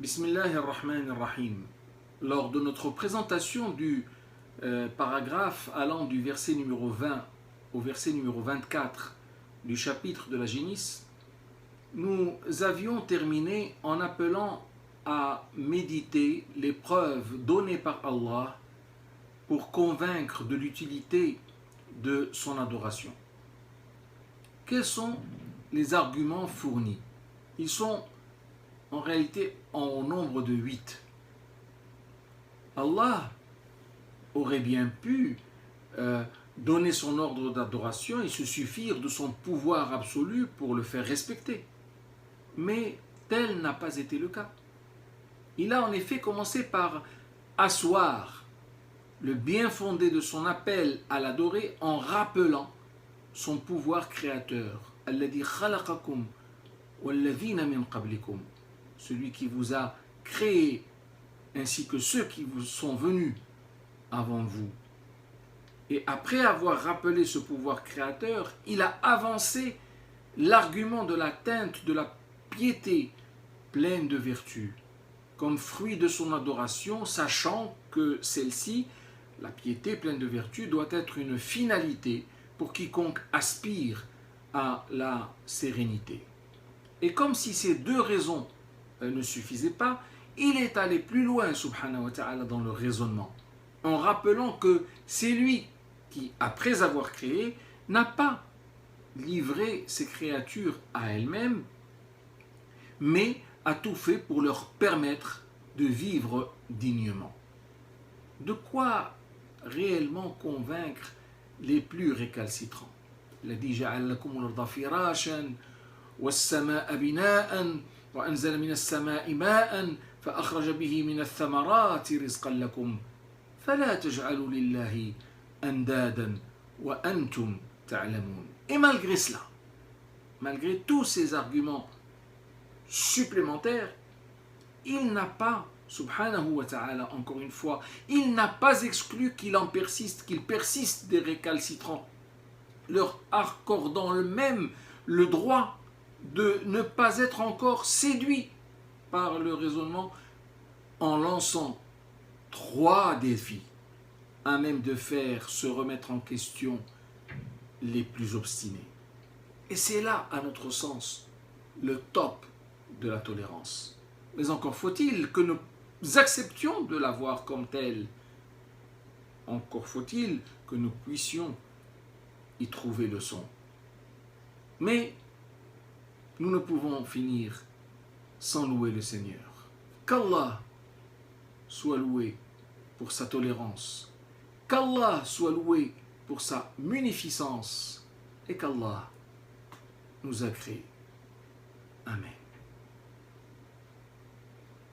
Bismillahirrahmanirrahim. Lors de notre présentation du paragraphe allant du verset numéro 20 au verset numéro 24 du chapitre de la génisse, nous avions terminé en appelant à méditer les preuves données par Allah pour convaincre de l'utilité de son adoration. Quels sont les arguments fournis? Ils sont en réalité en nombre de 8. Allah aurait bien pu donner son ordre d'adoration et se suffire de son pouvoir absolu pour le faire respecter. Mais tel n'a pas été le cas. Il a en effet commencé par asseoir le bien fondé de son appel à l'adorer en rappelant son pouvoir créateur. Alladhi khalaqakum walladhina min qablikum. Celui qui vous a créé ainsi que ceux qui vous sont venus avant vous. Et après avoir rappelé ce pouvoir créateur, il a avancé l'argument de l'atteinte de la piété pleine de vertu, comme fruit de son adoration, sachant que celle-ci, la piété pleine de vertu, doit être une finalité pour quiconque aspire à la sérénité. Et comme si ces deux raisons ne suffisaient pas, il est allé plus loin, subhanahu wa ta'ala, dans le raisonnement, en rappelant que c'est lui qui, après avoir créé, n'a pas livré ses créatures à elles-mêmes, mais a tout fait pour leur permettre de vivre dignement. De quoi réellement convaincre les plus récalcitrants? الذي جعل لكم الأرض فراشا والسماء بناء وأنزل من السماء ماء فأخرج به من الثمرات رزقا لكم فلا تجعلوا لله أندادا وأنتم تعلمون. Et malgré cela, malgré tous ces arguments supplémentaires, il n'a pas, subhanahu wa ta'ala, encore une fois, il n'a pas exclu qu'il persiste des récalcitrants, leur accordant même le droit de ne pas être encore séduits par le raisonnement, en lançant 3 défis à même de faire se remettre en question les plus obstinés. Et c'est là, à notre sens, le top de la tolérance. Mais encore faut-il que nous acceptions de la voir comme telle. Encore faut-il que nous puissions y trouver leçon. Mais nous ne pouvons finir sans louer le Seigneur. Qu'Allah soit loué pour sa tolérance, qu'Allah soit loué pour sa munificence et qu'Allah nous a créés. Amen.